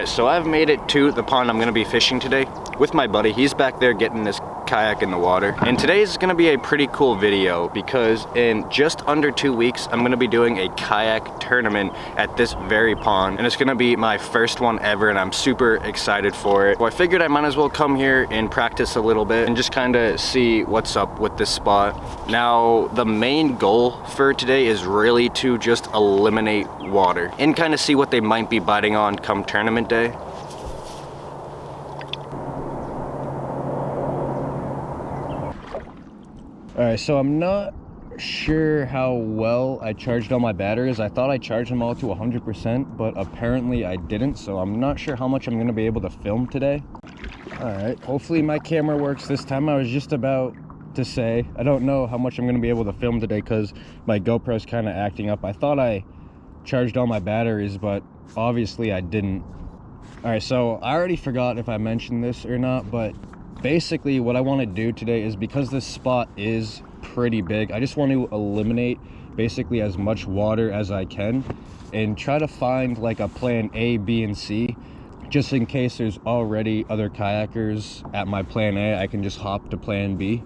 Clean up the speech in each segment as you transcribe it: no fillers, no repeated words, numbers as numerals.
Alright, so I've made it to the pond I'm going to be fishing today with my buddy. He's back there getting this kayak in the water. And today's going to be a pretty cool video because in just under 2 weeks, I'm going to be doing a kayak tournament at this very pond. And it's going to be my first one ever and I'm super excited for it. So I figured I might as well come here and practice a little bit and just kind of see what's up with this spot. Now, the main goal for today is really to just eliminate water and kind of see what they might be biting on come tournament day. Alright, so I'm not sure how well I charged all my batteries. I thought I charged them all to 100%, but apparently I didn't, so I'm not sure how much I'm going to be able to film today. Alright, hopefully my camera works this time. I was just about to say, I don't know how much I'm going to be able to film today because my GoPro's kind of acting up. I thought I charged all my batteries, but obviously I didn't. Alright, so I already forgot if I mentioned this or not, but basically what I want to do today is, because this spot is pretty big, I just want to eliminate basically as much water as I can and try to find like a plan A, B, and C, just in case there's already other kayakers at my plan A. I can just hop to plan B.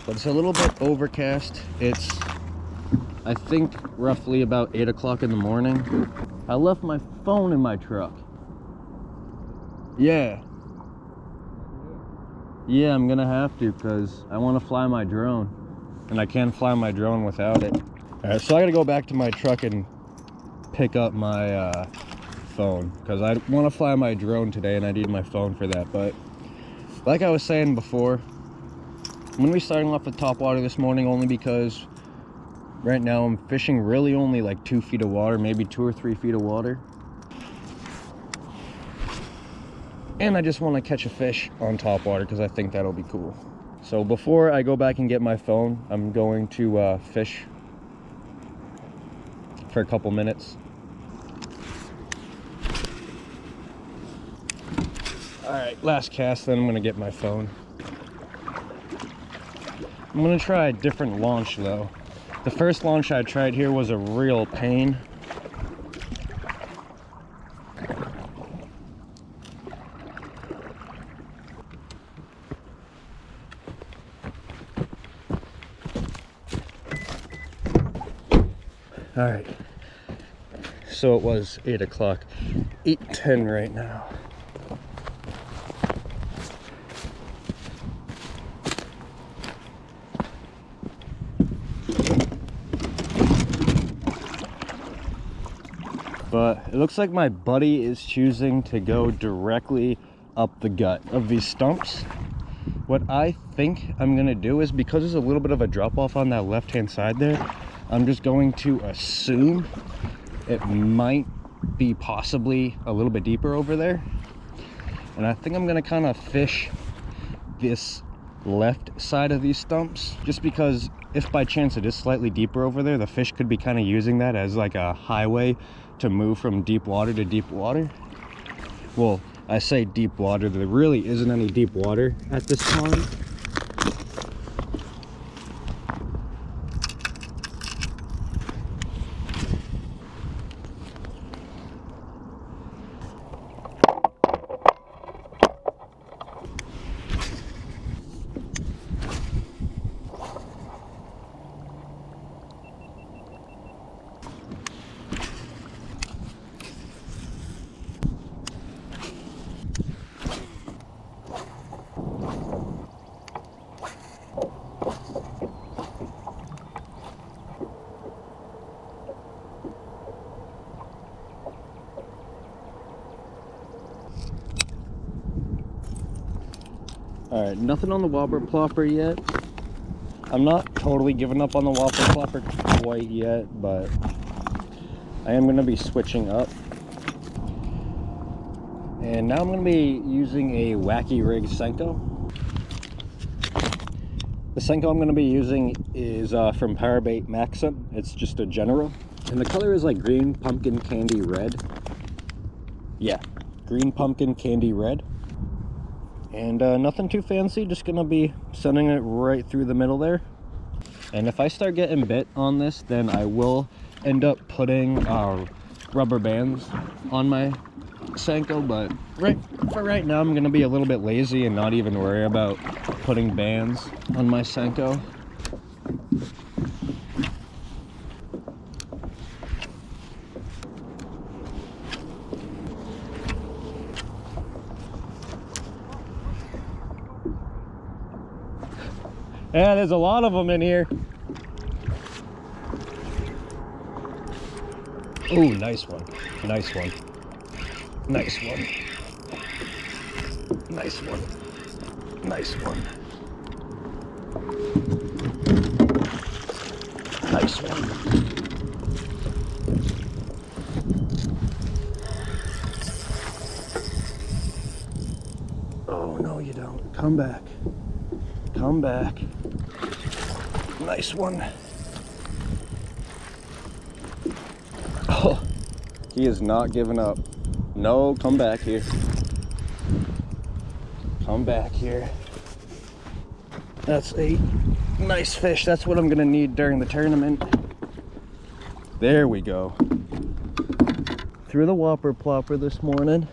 But it's a little bit overcast. It's, I think, roughly about 8 o'clock in the morning. I left my phone in my truck. Yeah, I'm gonna have to because I want to fly my drone and I can't fly my drone without it. Alright, so I gotta go back to my truck and pick up my phone because I want to fly my drone today and I need my phone for that. But like I was saying before, I'm gonna be starting off with top water this morning only because right now I'm fishing really only like 2 feet of water, maybe 2 or 3 feet of water. And I just want to catch a fish on top water because I think that'll be cool. So before I go back and get my phone, I'm going to fish for a couple minutes. Alright, last cast, then I'm going to get my phone. I'm going to try a different launch though. The first launch I tried here was a real pain. All right, so it was 8 o'clock, 8:10 right now. But it looks like my buddy is choosing to go directly up the gut of these stumps. What I think I'm gonna do is, because there's a little bit of a drop off on that left-hand side there, I'm just going to assume it might be possibly a little bit deeper over there. And I think I'm going to kind of fish this left side of these stumps, just because if by chance it is slightly deeper over there, the fish could be kind of using that as like a highway to move from deep water to deep water. Well, I say deep water, there really isn't any deep water at this pond. Alright, nothing on the whopper plopper yet. I'm not totally giving up on the whopper plopper quite yet, but I am going to be switching up. And now I'm going to be using a wacky rig Senko. The Senko I'm going to be using is from Chatterbait Maxim. It's just a general. And the color is like green pumpkin candy red. Yeah, green pumpkin candy red. And nothing too fancy, just gonna be sending it right through the middle there. And if I start getting bit on this, then I will end up putting rubber bands on my Senko, but for right now I'm gonna be a little bit lazy and not even worry about putting bands on my Senko. Yeah, there's a lot of them in here. Ooh, nice one. Nice one. Nice one. Nice one. Nice one. Nice one. Oh, no, you don't. Come back. Come back. Nice one. Oh, he is not giving up. No, come back here. Come back here. That's a nice fish. That's what I'm gonna need during the tournament. There we go. Threw the whopper plopper this morning,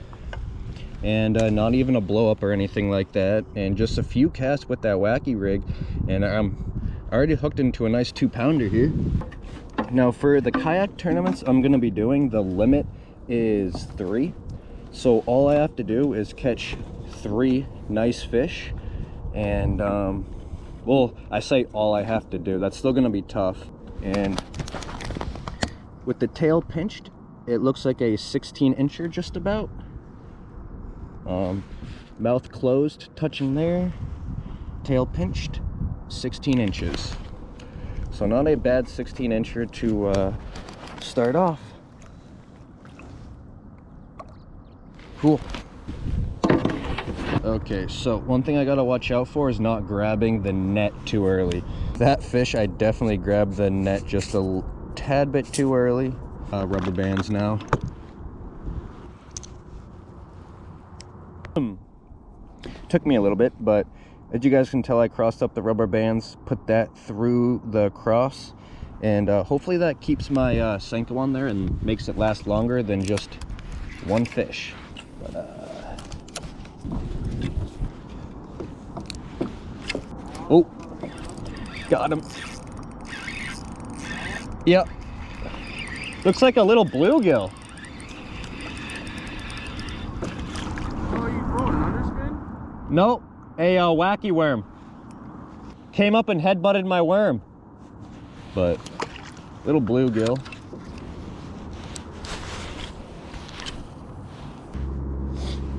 and not even a blow up or anything like that, and just a few casts with that wacky rig, and I'm already hooked into a nice 2-pounder here. Now for the kayak tournaments I'm gonna be doing, the limit is 3, so all I have to do is catch 3 nice fish, and well, I say all I have to do, that's still gonna be tough. And with the tail pinched, it looks like a 16-incher just about. Mouth closed, touching there, tail pinched, 16 inches. So not a bad 16-incher to start off. Cool. Okay, so one thing I gotta watch out for is not grabbing the net too early. That fish, I definitely grabbed the net just a tad bit too early. Rubber bands now. Took me a little bit, but as you guys can tell, I crossed up the rubber bands, put that through the cross, and hopefully that keeps my Senko on there and makes it last longer than just one fish. But, oh, got him. Yep. Looks like a little bluegill. Oh, you throwing an underspin? Nope, a wacky worm. Came up and headbutted my worm. But, little bluegill.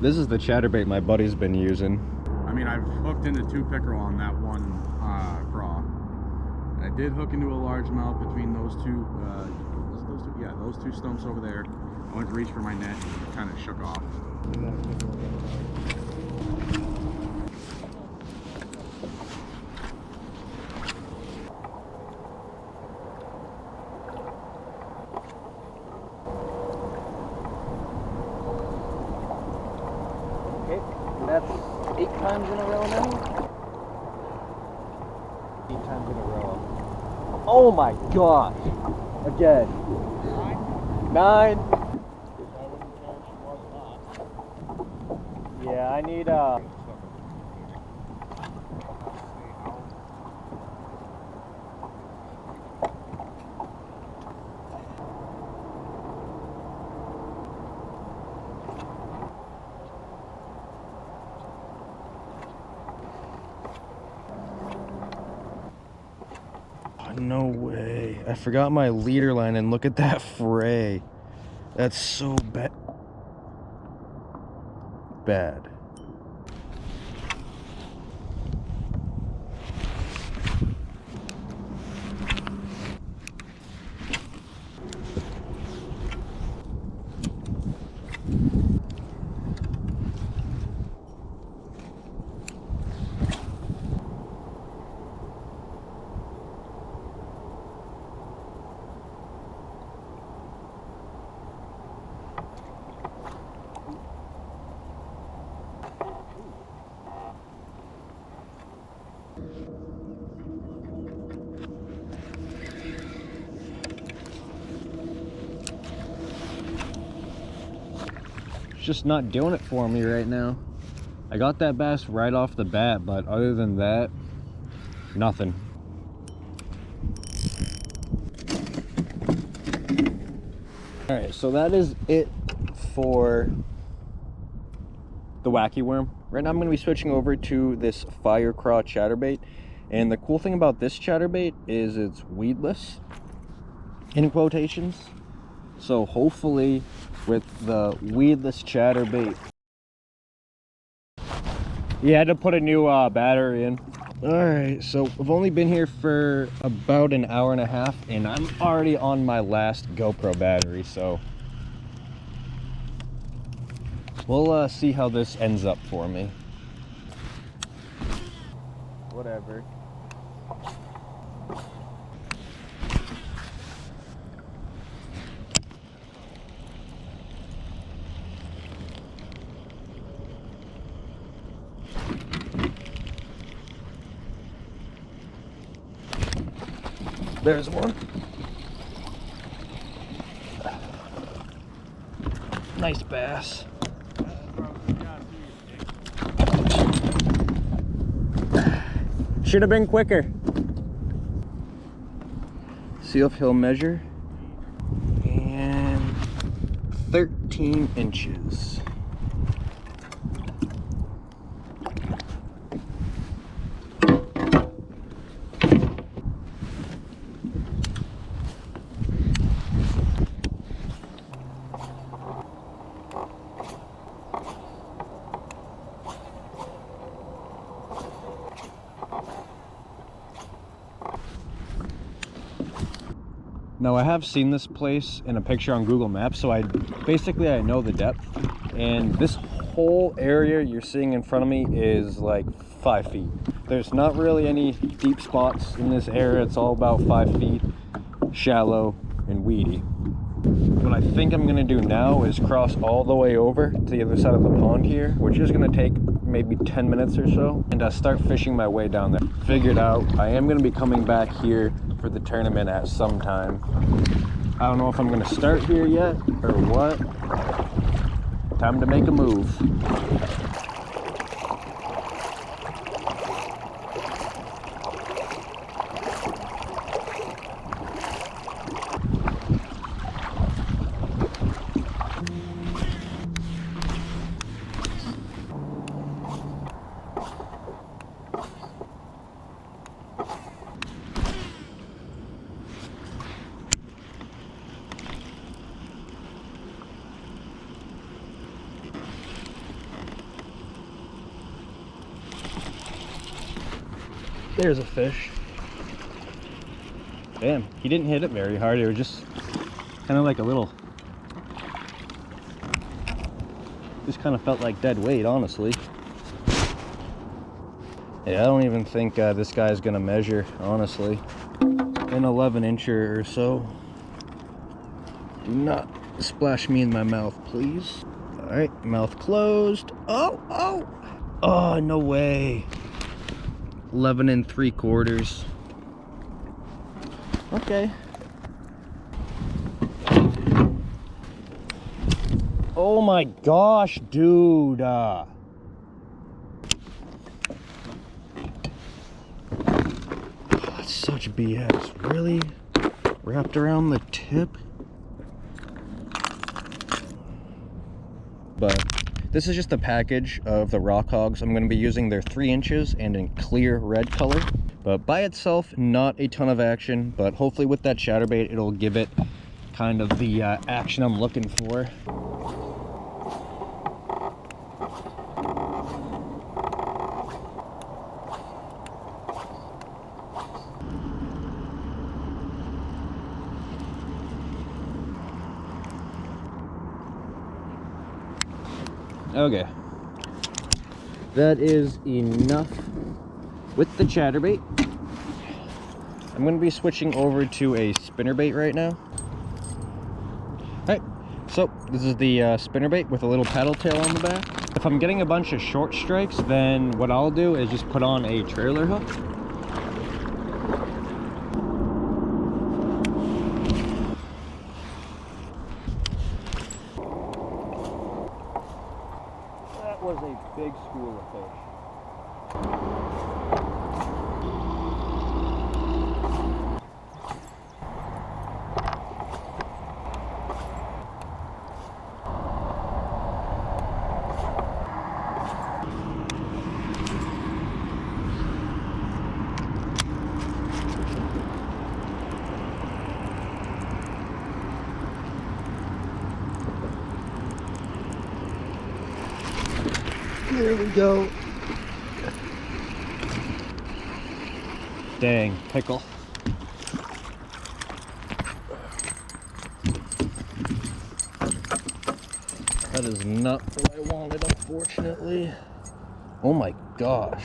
This is the chatterbait my buddy's been using. I mean, I've hooked into 2 pickerel on that one craw. And I did hook into a largemouth between those two, yeah, those 2 stumps over there. I went to reach for my net and it kind of shook off. That's 8 times in a row now? 8 times in a row. Oh my gosh! Again. 9. Yeah, I need no way. I forgot my leader line, and look at that fray. That's so bad. just not doing it for me right now. I got that bass right off the bat, but other than that, nothing. All right, so that is it for the wacky worm. Right now I'm going to be switching over to this fire craw chatterbait. And the cool thing about this chatterbait is it's weedless, in quotations. So hopefully with the weedless chatterbait, you had to put a new battery in. All right, so I've only been here for about an hour and a half and I'm already on my last GoPro battery, so we'll see how this ends up for me. Whatever. There's one. Nice bass. Should have been quicker. See if he'll measure. And 13 inches. Now I have seen this place in a picture on Google Maps, so I know the depth, and this whole area you're seeing in front of me is like 5 feet. There's not really any deep spots in this area. It's all about 5 feet, shallow and weedy. What I think I'm gonna do now is cross all the way over to the other side of the pond here, which is gonna take maybe 10 minutes or so, and start fishing my way down there. Figured out I am gonna be coming back here for the tournament at some time. I don't know if I'm gonna start here yet or what. Time to make a move. There's a fish. Damn, he didn't hit it very hard. It was just kind of like a little, just kind of felt like dead weight, honestly. Yeah, I don't even think this guy's gonna measure, honestly. An 11 incher or so. Do not splash me in my mouth, please. All right, mouth closed. Oh, no way. 11 3/4. Okay. Oh my gosh, dude. That's such BS. Really? Wrapped around the tip? But this is just a package of the rock hogs. I'm going to be using their 3 inches and in clear red color. But by itself, not a ton of action. But hopefully with that chatterbait, it'll give it kind of the action I'm looking for. Okay, that is enough with the chatterbait. I'm going to be switching over to a spinnerbait right now. Alright, so this is the spinnerbait with a little paddle tail on the back. If I'm getting a bunch of short strikes, then what I'll do is just put on a trailer hook. school of fish. There we go. Dang, pickle. That is not what I wanted, unfortunately. Oh my gosh.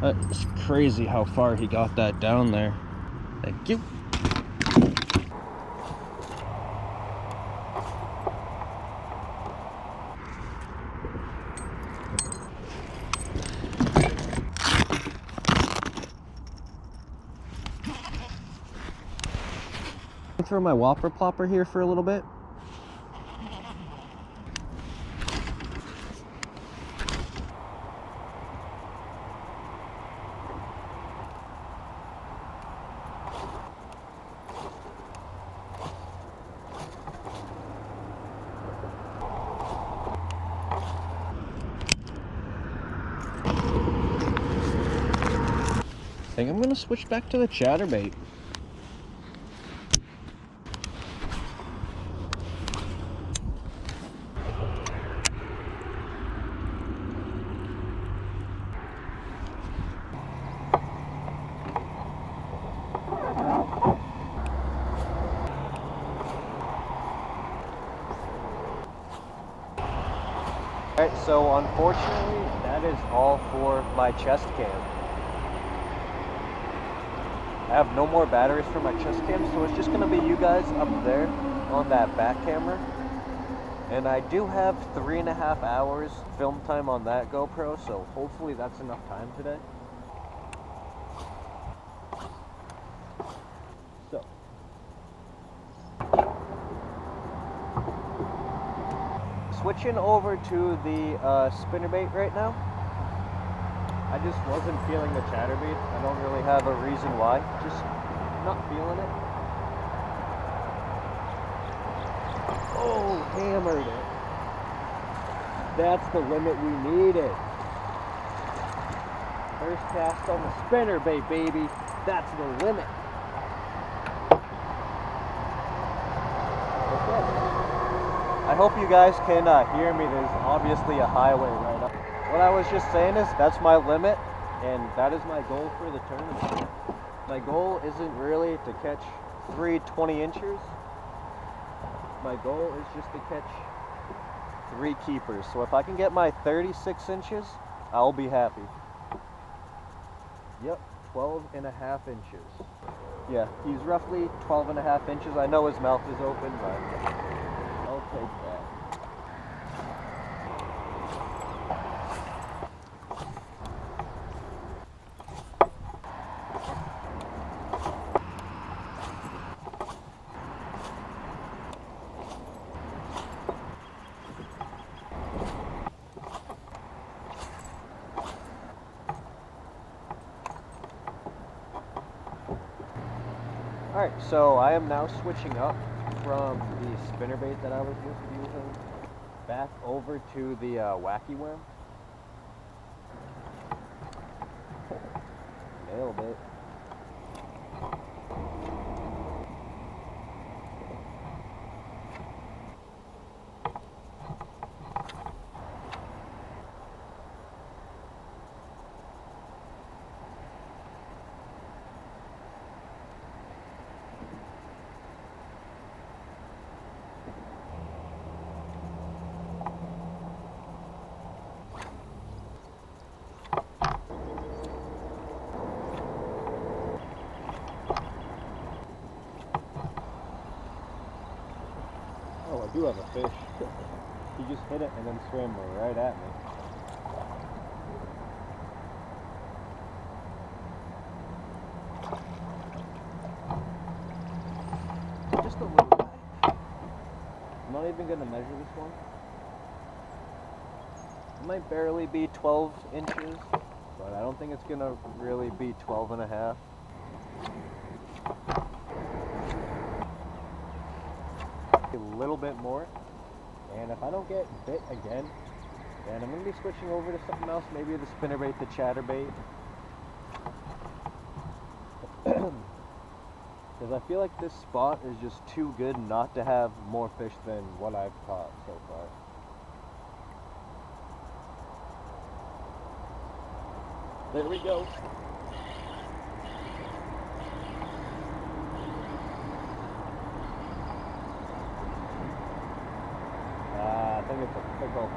That is crazy how far he got that down there. Thank you. Throw my whopper plopper here for a little bit. I think I'm gonna switch back to the Chatterbait. Alright, so unfortunately, that is all for my chest cam. I have no more batteries for my chest cam, so it's just going to be you guys up there on that back camera. And I do have 3.5 hours film time on that GoPro, so hopefully that's enough time today. So. Switching over to the spinnerbait right now. I just wasn't feeling the chatterbait. I don't really have a reason why. Just not feeling it. Oh, hammered it. That's the limit we needed. First cast on the spinnerbait, baby. That's the limit. I hope you guys can hear me. There's obviously a highway right up. What I was just saying is that's my limit, and that is my goal for the tournament. My goal isn't really to catch 3 20 inchers. My goal is just to catch 3 keepers. So if I can get my 36 inches, I'll be happy. Yep, 12.5 inches. Yeah, he's roughly 12.5 inches. I know his mouth is open, but I'll take that. Alright, so I am now switching up from the spinnerbait that I was just using back over to the wacky worm. Nailed it. Oh, I do have a fish. He just hit it and then swam right at me. Just a little bit. I'm not even going to measure this one. might barely be 12 inches, but I don't think it's gonna really be 12 and a half. A little bit more, and if I don't get bit again, then I'm gonna be switching over to something else, maybe the spinnerbait, the chatterbait. Because I feel like this spot is just too good not to have more fish than what I've caught so far. There we go. I think it's a pickle.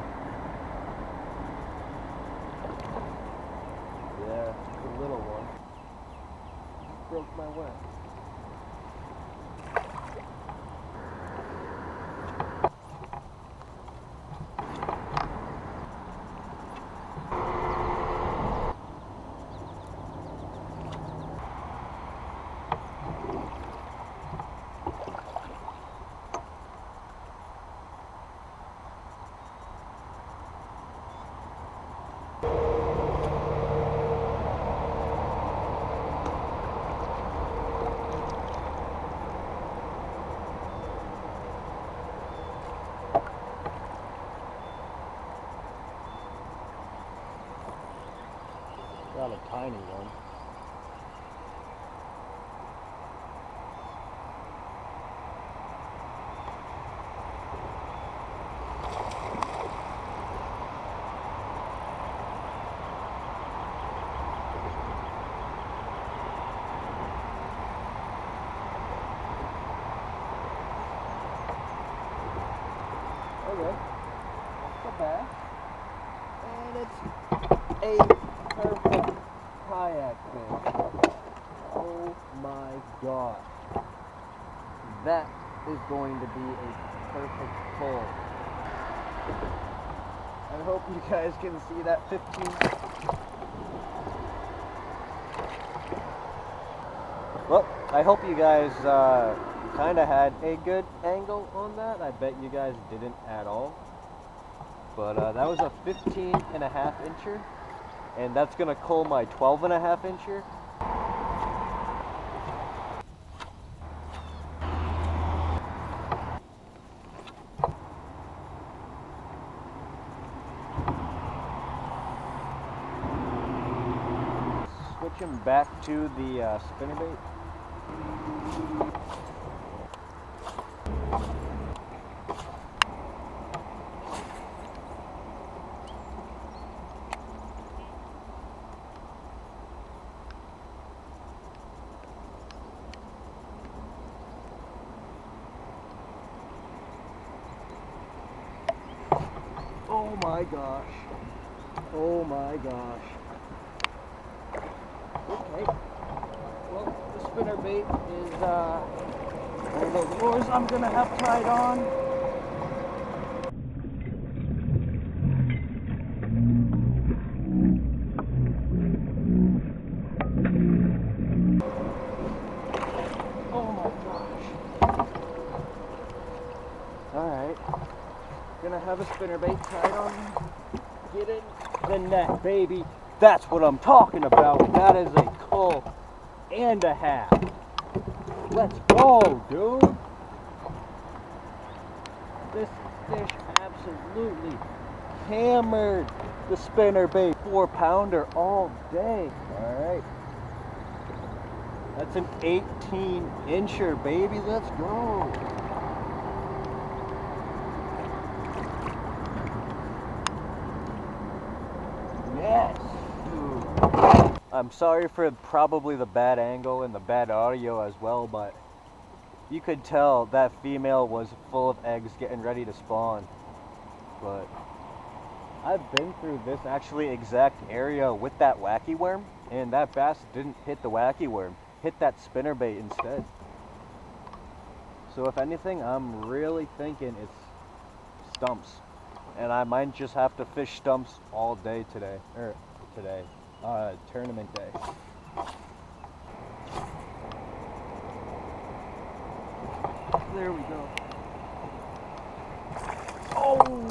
Yeah, it's a little one. Broke my way. Got a tiny one. Okay, that's a bass, and it's a perfect kayak fish. Oh my gosh, that is going to be a perfect pull. I hope you guys can see that 15. Well, I hope you guys kind of had a good angle on that. I bet you guys didn't at all. But that was a 15.5 incher. And that's going to cull my 12.5 incher. Switching back to the spinnerbait. Oh my gosh. Oh my gosh. Okay. Well, the spinnerbait is one of those lures I'm gonna have tied on. Oh my gosh. Alright. Gonna have a spinnerbait tied on. Get in the net, baby. That's what I'm talking about. That is a cull and a half. Let's go, dude. This fish absolutely hammered the spinnerbait 4-pounder all day. Alright. That's an 18-incher, baby. Let's go. Yes. I'm sorry for probably the bad angle and the bad audio as well, but you could tell that female was full of eggs getting ready to spawn. But I've been through this actually exact area with that wacky worm, and that bass didn't hit the wacky worm, hit that spinnerbait instead. So if anything, I'm really thinking it's stumps. And I might just have to fish stumps all day today, tournament day. There we go. Oh!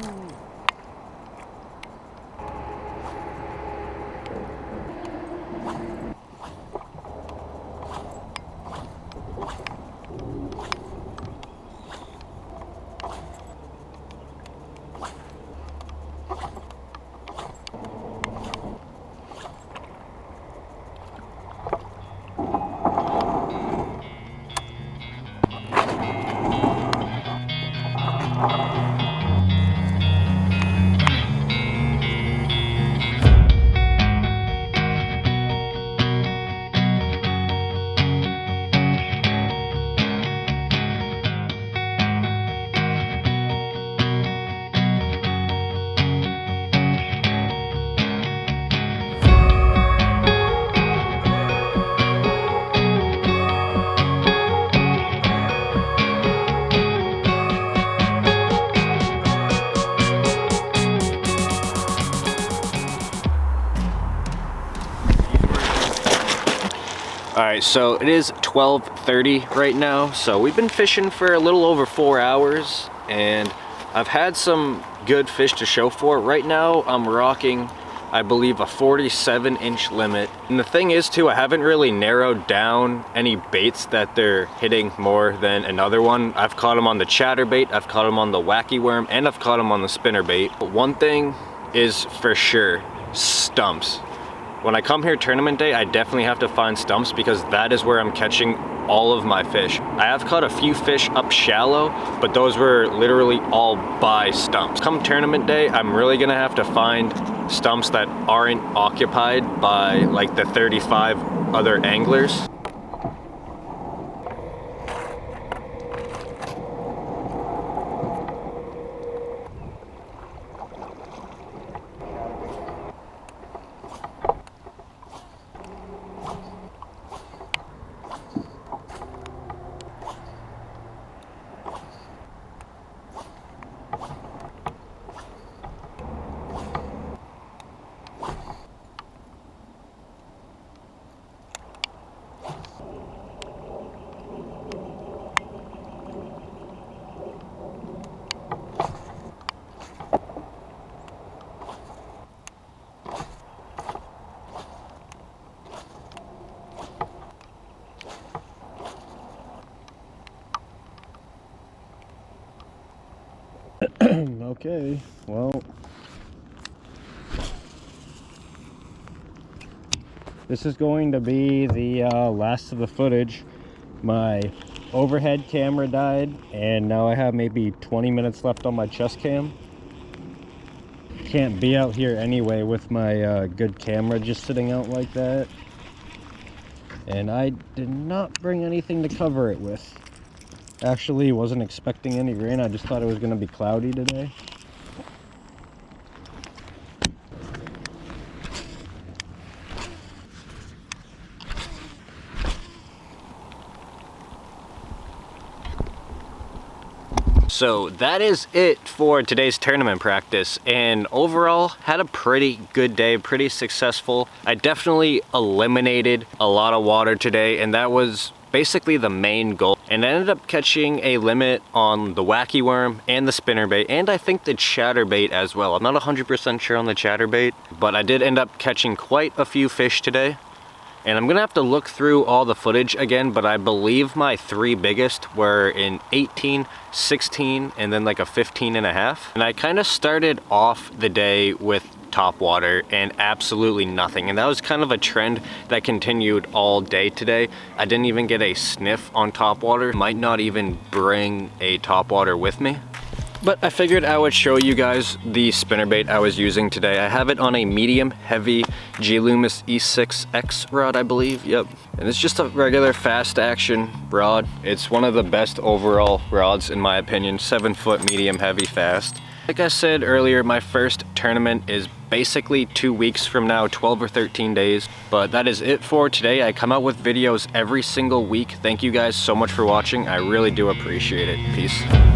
All right, so it is 12:30 right now. So we've been fishing for a little over 4 hours, and I've had some good fish to show for. Right now, I'm rocking, I believe, a 47-inch limit. And the thing is too, I haven't really narrowed down any baits that they're hitting more than another one. I've caught them on the Chatterbait, I've caught them on the wacky worm, and I've caught them on the Spinnerbait. But one thing is for sure, stumps. When I come here tournament day, I definitely have to find stumps because that is where I'm catching all of my fish. I have caught a few fish up shallow, but those were literally all by stumps. Come tournament day, I'm really gonna have to find stumps that aren't occupied by like the 35 other anglers. Okay, well, this is going to be the last of the footage. My overhead camera died, and now I have maybe 20 minutes left on my chest cam. Can't be out here anyway with my good camera just sitting out like that. And I did not bring anything to cover it with. Actually, wasn't expecting any rain. I just thought it was going to be cloudy today. So that is it for today's tournament practice, and overall had a pretty good day, pretty successful. I definitely eliminated a lot of water today, and that was basically the main goal. And I ended up catching a limit on the wacky worm and the spinnerbait, and I think the chatterbait as well. I'm not 100% sure on the chatterbait, but I did end up catching quite a few fish today. And I'm gonna have to look through all the footage again, but I believe my 3 biggest were in 18, 16, and then like a 15.5. And I kind of started off the day with top water and absolutely nothing. And that was kind of a trend that continued all day today. I didn't even get a sniff on top water. Might not even bring a top water with me. But I figured I would show you guys the spinnerbait I was using today. I have it on a medium heavy G Loomis E6X rod, I believe. Yep. And it's just a regular fast action rod. It's one of the best overall rods in my opinion. 7-foot medium heavy fast. Like I said earlier, my first tournament is basically 2 weeks from now, 12 or 13 days. But that is it for today. I come out with videos every single week. Thank you guys so much for watching. I really do appreciate it. Peace.